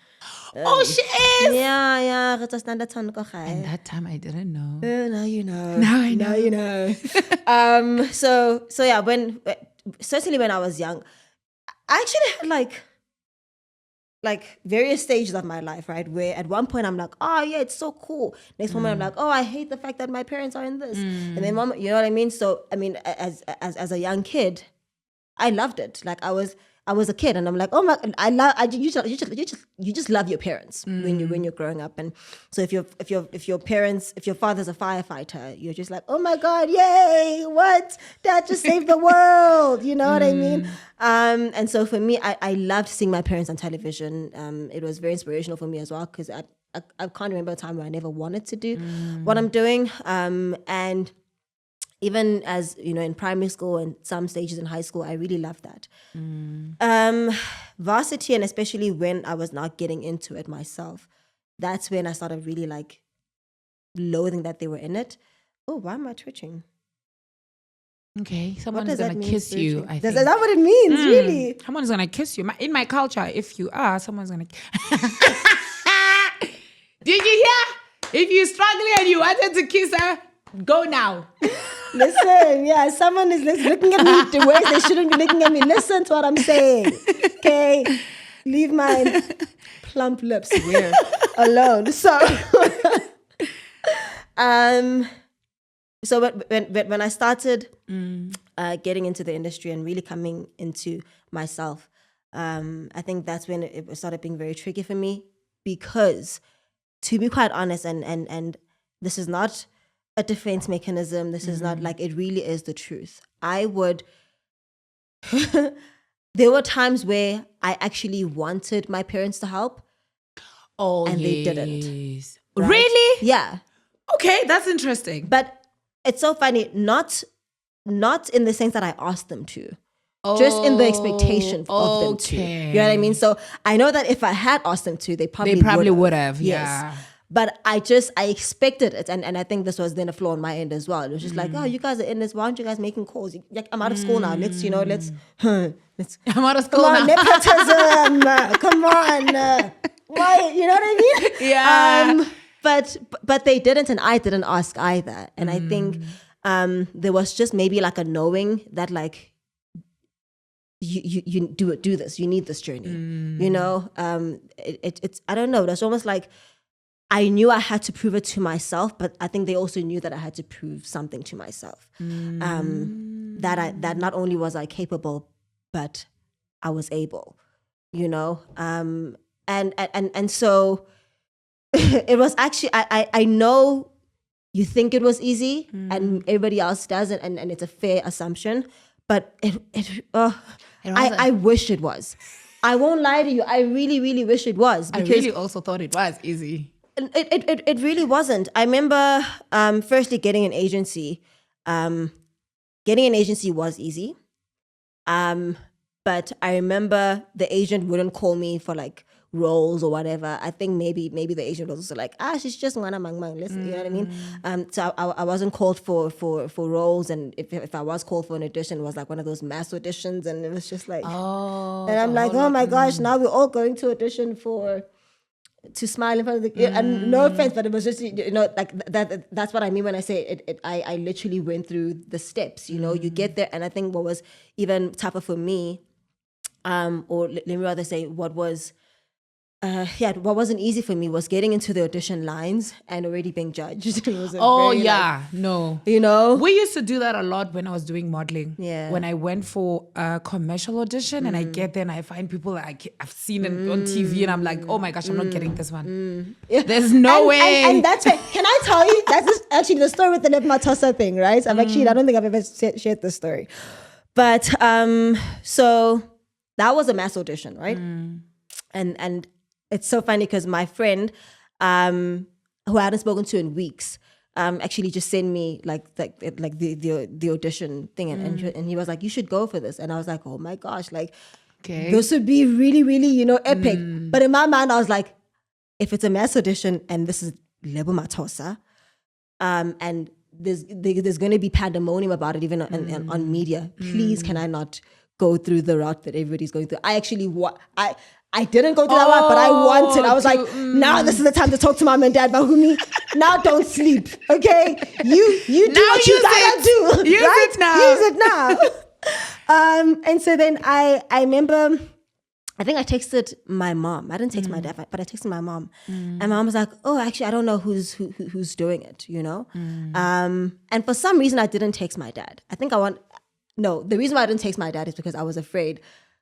she is? Yeah. And that time I didn't know. Now you know. Now I know. Now you know. So yeah, certainly when I was young, I actually had like various stages of my life, right? Where at one point I'm like, oh yeah, it's so cool. Next moment I'm like, oh, I hate the fact that my parents are in this. And then you know what I mean? So I mean, as a young kid, I loved it. Like I was a kid, and I'm like, oh my, you just love your parents when you're growing up. And so if your father's a firefighter, you're just like, oh my God, yay! What? Dad just saved the world. You know what I mean? And so for me, I loved seeing my parents on television. It was very inspirational for me as well because I can't remember a time where I never wanted to do what I'm doing. And even as, in primary school and some stages in high school, I really loved that. Varsity, and especially when I was not getting into it myself, that's when I started really like loathing that they were in it. Oh, why am I twitching? Okay, What someone's does that gonna mean kiss you. spiritually? I Is think that what it means, really? someone's gonna kiss you. In my culture, if you are, someone's gonna. Did you hear? If you're struggling and you wanted to kiss her, go now. Listen, yeah, someone is looking at me the ways they shouldn't be looking at me. Listen to what I'm saying, okay? Leave my plump lips alone. So, so when I started getting into the industry and really coming into myself, I think that's when it started being very tricky for me, because, to be quite honest, and this is not a defense mechanism, this is not like, it really is the truth. I would there were times where I actually wanted my parents to help, and they didn't. Right? Really? Yeah. Okay, that's interesting. But it's so funny, not in the sense that I asked them to, just in the expectation of them to. You know what I mean? So I know that if I had asked them to, they probably would have. Yes. Yeah. But I expected it. And I think this was then a flaw on my end as well. It was just like, oh, you guys are in this. Why aren't you guys making calls? Like, I'm out of school now. Let's I'm out of school come on, now. nepotism. Come on. Why? You know what I mean? Yeah. But they didn't, and I didn't ask either. And I think there was just maybe like a knowing that like, you do this. You need this journey. You know? It's I don't know. That's almost like, I knew I had to prove it to myself, but I think they also knew that I had to prove something to myself. That not only was I capable, but I was able, you know? And so it was actually, I know you think it was easy and everybody else does it, and it's a fair assumption, but I wish it was. I won't lie to you. I really, really wish it was. I really also thought it was easy. It really wasn't. I remember firstly getting an agency. Getting an agency was easy. But I remember the agent wouldn't call me for like roles or whatever. I think maybe the agent was also like, she's just ngwana mang mang. Listen, you know what I mean? So I wasn't called for roles, and if I was called for an audition, it was like one of those mass auditions, and it was just like, and I'm like, oh my gosh, now we're all going to audition to smile in front of the and no offense, but it was just, you know, like that's what I mean when I say it. I literally went through the steps, you know. You get there, and I think what was even tougher for me, or let me rather say what was what wasn't easy for me was getting into the audition lines and already being judged. It was no. You know? We used to do that a lot when I was doing modeling. Yeah. When I went for a commercial audition and I get there and I find people that I've seen it on TV and I'm like, oh my gosh, I'm not getting this one. Yeah. There's no way. And that's why, can I tell you, that's actually the story with the Nepmatosa thing, right? I don't think I've ever shared this story. But so that was a mass audition, right? And it's so funny because my friend, who I hadn't spoken to in weeks, actually just sent me like the audition thing, and he was like, you should go for this. And I was like, oh my gosh, like this would be really, really, you know, epic. But in my mind, I was like, if it's a mass audition and this is Lebo Matosa, and there's going to be pandemonium about it even on media, please can I not go through the route that everybody's going through? I actually I didn't go to that route, but I wanted. I was like, now this is the time to talk to mom and dad. Bahumi, now don't sleep, okay? You do now what you gotta do. Use right? it now. Use it now. And so then I remember, I think I texted my mom. I didn't text my dad, but I texted my mom. And my mom was like, oh, actually, I don't know who's doing it, you know? And for some reason, I didn't text my dad. The reason why I didn't text my dad is because I was afraid,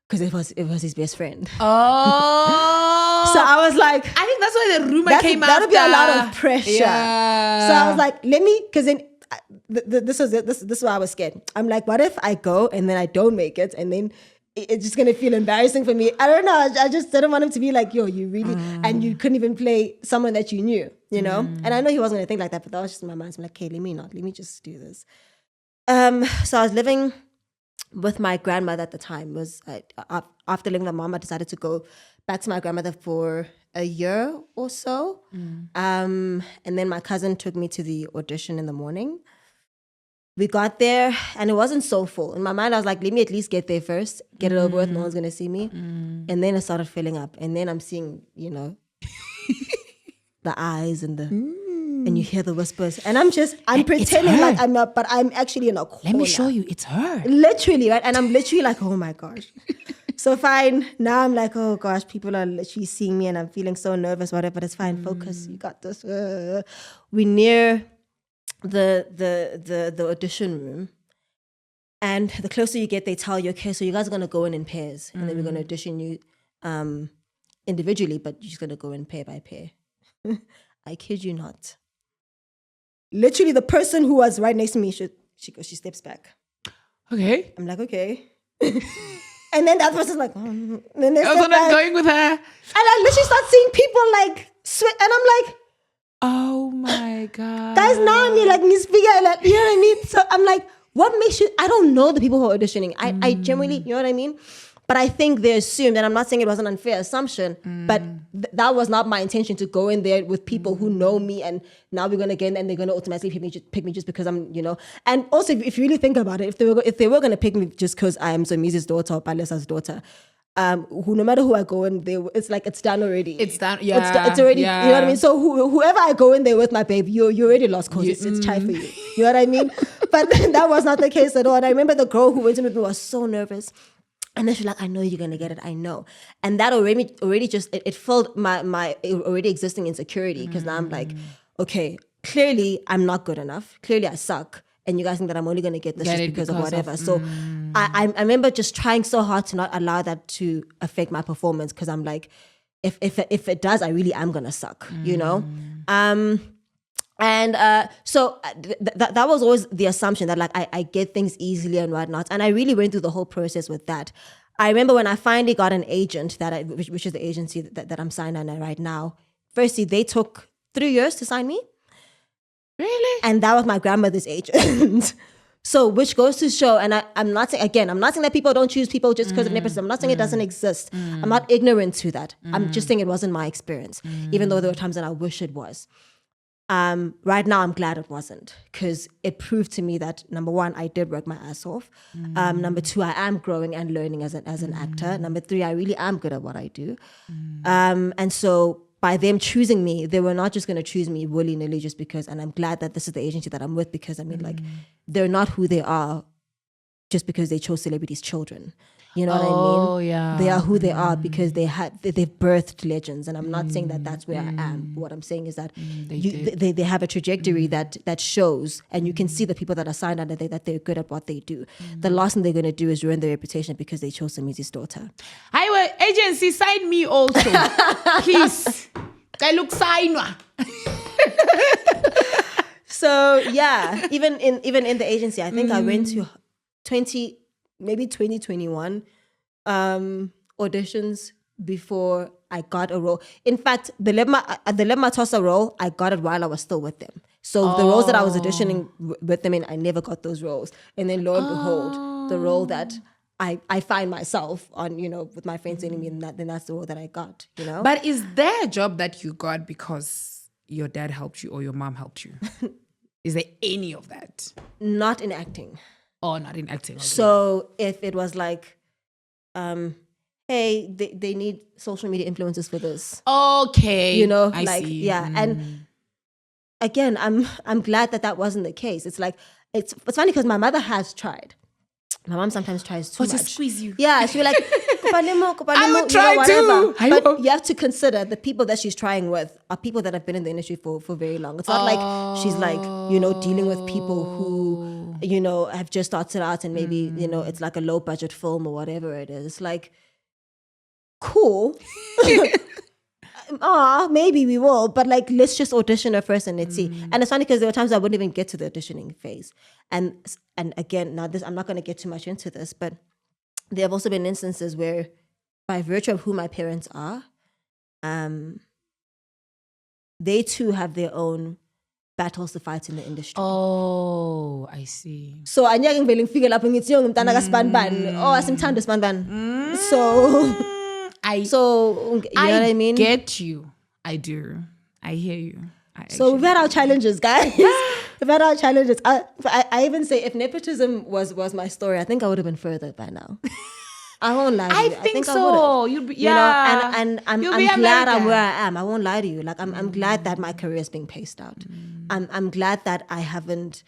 because it was his best friend. Oh. So I was like, I think that's why the rumor came out. That would be a lot of pressure. Yeah. So I was like, let me, because then this is why I was scared. I'm like, what if I go and then I don't make it, and then it's just gonna feel embarrassing for me? I don't know. I just didn't want him to be like, yo, you really, and you couldn't even play someone that you knew, you know. And I know he wasn't gonna think like that, but that was just in my mind. So I'm like, okay, let me just do this. So I was living with my grandmother at the time was after leaving my mom, I decided to go back to my grandmother for a year or so. And then my cousin took me to the audition in the morning. We got there and it wasn't so full. In my mind, I was like, let me at least get there first, get it over with, no one's going to see me. And then it started filling up. And then I'm seeing, the eyes and and you hear the whispers. And I'm pretending like I'm not, but I'm actually in a corner. Let me show you, it's her. Literally, right? And I'm literally like, oh my gosh. So fine. Now I'm like, oh gosh, people are literally seeing me and I'm feeling so nervous, whatever, but it's fine. Focus, you got this. We're near the audition room. And the closer you get, they tell you, okay, so you guys are going to go in pairs. And then we're going to audition you individually, but you're just going to go in pair by pair. I kid you not. Literally, the person who was right next to me, she steps back. Okay. I'm like, okay. And then that person's like, and then they I was not going with her. And I literally start seeing people like sweat, and I'm like, oh my God. guys, now I'm like, Miss Bigger, like, you know what I mean? So I'm like, what makes you? I don't know the people who are auditioning. I generally, you know what I mean? But I think they assumed, and I'm not saying it was an unfair assumption, but that was not my intention to go in there with people who know me, and now we're gonna get in and they're gonna automatically pick me just because I'm, And also, if you really think about it, if they were gonna pick me just because I'm Zomizi's daughter or Palesa's daughter, no matter who I go in there, it's like it's done already. It's done, yeah. It's already, you know what I mean? So whoever I go in there with, my babe, you already lost cause. It's chai for you. You know what I mean? But that was not the case at all. And I remember the girl who went in with me was so nervous. And then she's like, I know you're going to get it. I know. And that already just, it filled my already existing insecurity. Because now I'm like, okay, clearly I'm not good enough. Clearly I suck. And you guys think that I'm only going to get this just because of whatever. So I remember just trying so hard to not allow that to affect my performance. Because I'm like, if it does, I really am going to suck, So that was always the assumption that like I get things easily and whatnot. And I really went through the whole process with that. I remember when I finally got an agent which is the agency that I'm signed on right now. Firstly, they took 3 years to sign me. Really? And that was my grandmother's agent. So which goes to show, and I'm not saying that people don't choose people just because of nepotism. I'm not saying it doesn't exist. I'm not ignorant to that. I'm just saying it wasn't my experience, even though there were times that I wish it was. Right now, I'm glad it wasn't, because it proved to me that, number one, I did work my ass off. Number two, I am growing and learning as an actor. Number three, I really am good at what I do. And so by them choosing me, they were not just going to choose me willy-nilly just because, and I'm glad that this is the agency that I'm with, because I mean, like, they're not who they are just because they chose celebrities' children. You know what I mean? Oh, yeah. They are who they are because they've birthed legends. And I'm not saying that that's where I am. What I'm saying is that they have a trajectory that shows, and you can see the people that are signed under that they're good at what they do. The last thing they're going to do is ruin their reputation because they chose Somizi's daughter. Hi, agency, sign me also. Please. I look sign. So yeah, even in the agency, I think I went to 2021 auditions before I got a role. In fact, the Lemma Tossa role, I got it while I was still with them. So the roles that I was auditioning with them in, I never got those roles. And then lo and behold, the role that I find myself on, with my friends telling me, then that's the role that I got, But is there a job that you got because your dad helped you or your mom helped you? Is there any of that? Not in acting. Oh, not in acting. Okay. So if it was like, hey, they need social media influencers for this. Okay. I see. Yeah. And again, I'm glad that wasn't the case. It's like, it's funny because my mother has tried. My mom sometimes tries too much. To squeeze you. Yeah, she'll be like, I would try whatever. too. But you have to consider the people that she's trying with are people that have been in the industry for very long. It's not like she's like, dealing with people who, have just started out and maybe, it's like a low budget film or whatever it is. It's like, cool. Maybe we will, but like, let's just audition her first and let's see. And it's funny because there were times I wouldn't even get to the auditioning phase. And again, now I'm not going to get too much into this, but there have also been instances where, by virtue of who my parents are, they too have their own battles to fight in the industry. Oh, I see. So anyake ngivele ngifike lapho ngithi yo ngumntana kaSibanibani. Oh, asimthanda uSibanibani. So you know what I mean? Get you. I do. I hear you. So we've had our challenges, guys. We've had our challenges. I even say if nepotism was my story, I think I would have been further by now. I won't lie to you. I think I so. would've. You know, and I'm glad I'm where I am. I won't lie to you. Like I'm glad that my career is being paced out. I'm glad that I haven't,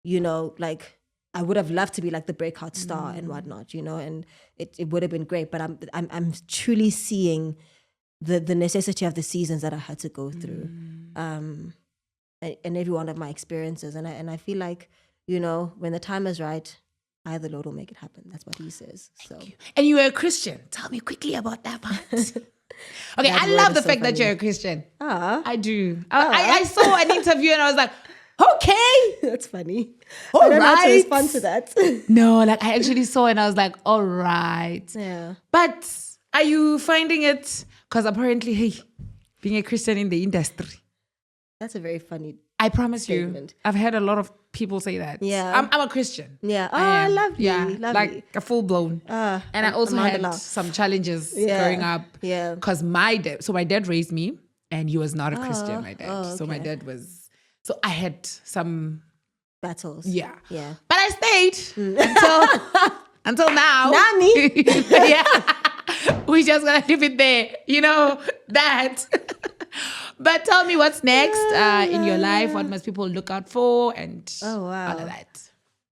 you know, like I would have loved to be like the breakout star and whatnot, you know, and it would have been great. But I'm truly seeing the necessity of the seasons that I had to go through, and every one of my experiences, and I feel like, you know, when the time is right, the Lord will make it happen. That's what He says. So, and you were a Christian. Tell me quickly about that part. Okay, I love the fact that you're a Christian. I do. I saw an interview and I was like, okay, that's funny. I don't know how to respond to that. No, like I actually saw and I was like, all right. Yeah. But are you finding it? Because apparently, hey, being a Christian in the industry. That's a very funny I promise statement. you, I've heard a lot of people say that. Yeah. I'm a Christian. Yeah. Oh, lovely. Yeah. Lovely. Like a full blown. And I also had some challenges growing up. Yeah. Because my dad raised me and he was not a Christian, my dad. Okay. So my dad was, so I had some battles. Yeah. Yeah. But I stayed until now. Nani? Yeah. We just gonna leave it there. You know, that. But tell me what's next in your life. What must people look out for and all of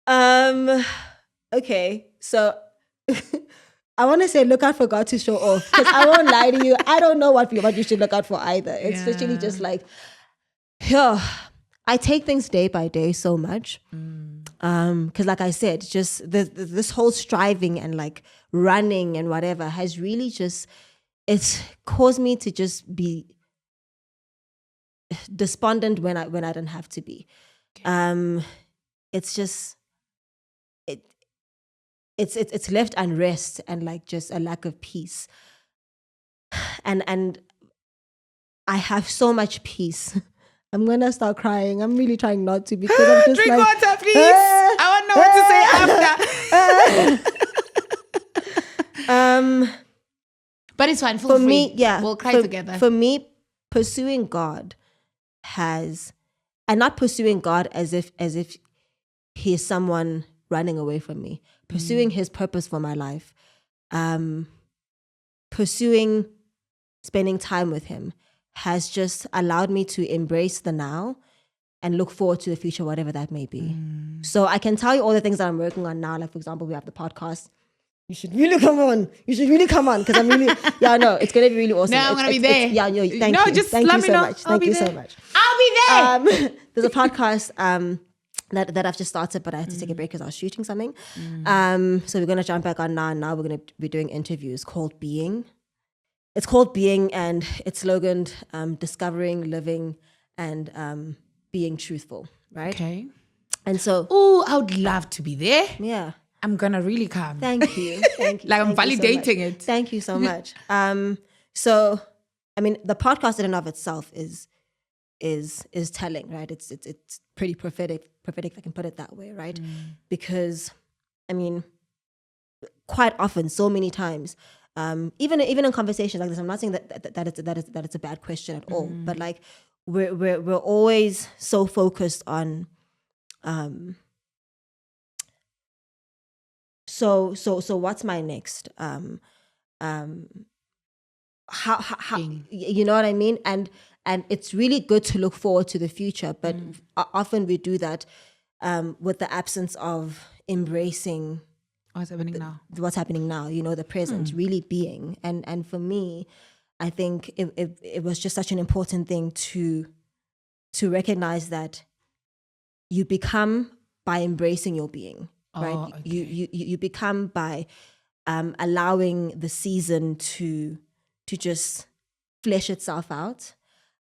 that? Okay. So I want to say look out for God to show off, because I won't lie to you. I don't know what you should look out for either. It's literally just like, I take things day by day so much. Because like I said, just this whole striving and like running and whatever has really just, it's caused me to just be despondent when I don't have to be. It's just it's left unrest and like just a lack of peace. And I have so much peace. I'm gonna start crying. I'm really trying not to, because I'm just drink like, water, please. I want to know what to say after. But it's fine. For me, we'll cry together. For me, pursuing God has, and not pursuing God as if He's someone running away from me. Pursuing His purpose for my life, pursuing spending time with Him has just allowed me to embrace the now and look forward to the future, whatever that may be. So I can tell you all the things that I'm working on now. Like, for example, we have the podcast. You should really come on. Because I'm really, it's going to be really awesome. No, I'm going to be there. Thank you. Just thank let you me so know. much. Thank you so much. I'll be there. There's a podcast that I've just started, but I had to take a break because I was shooting something. So we're going to jump back on now. And now we're going to be doing interviews called Being. It's called Being, and it's sloganed discovering, living, and being truthful, right? Okay. And so... Oh, I would love to be there. Yeah. I'm going to really come. Thank you. Like, I'm validating it. Thank you so much. So, I mean, the podcast in and of itself is telling, right? It's pretty prophetic, if I can put it that way, right? Because, I mean, quite often, so many times, even in conversations like this, I'm not saying that it's a bad question at all, but like we're always so focused on so what's my next how you know what I mean, and it's really good to look forward to the future, but often we do that with the absence of embracing what's happening now, you know, the present, really being. And for me, I think it was just such an important thing to recognize that you become by embracing your being, right? Okay. You become by allowing the season to just flesh itself out.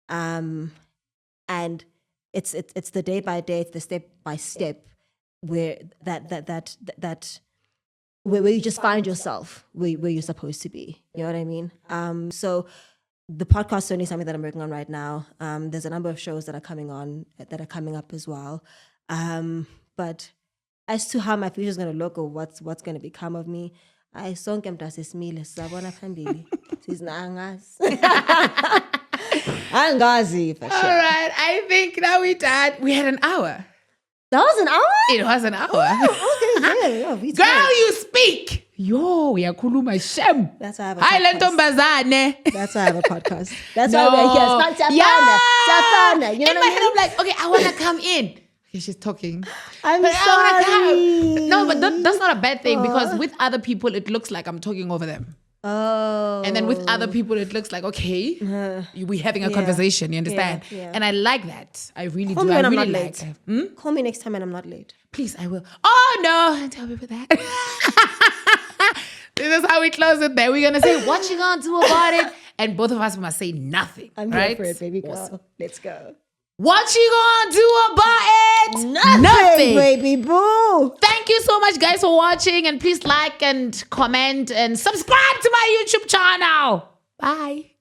And it's the day by day, it's the step by step where that where you just find yourself where you're supposed to be. You know what I mean? So the podcast is certainly something that I'm working on right now. There's a number of shows that are coming up as well. But as to how my future is going to look or what's going to become of me, I sonke mntasesimile sizabona phambili. Sizinangas. Angazi for sure. All right, I think now we done. We had an hour. That was an hour? It was an hour. Okay, yeah. Girl, you speak. Yo, uyakhuluma shem. That's why I have a Hi, podcast. lentombazane. That's why I have a podcast. That's why we're here. It's not Safana. You know In what my I head, mean? I'm like, okay, I want to come in. Okay, she's talking. I'm But I wanna sorry. come. No, but that's not a bad thing because with other people, it looks like I'm talking over them. Oh. And then with other people, it looks like, okay, we're having a conversation, you understand? Yeah. And I like that. I really Call do. me I when I'm really not like late. that. Call me next time when I'm not late. Please, I will. Oh, no. Don't tell me about that. This is how we close it there. We're going to say, what you going to do about it? And both of us must say nothing. I'm right? here for it, baby girl. Awesome. Let's go. What you going to do about it? Nothing, baby boo. Thank you so much, guys, for watching. And please like and comment and subscribe to my YouTube channel. Bye.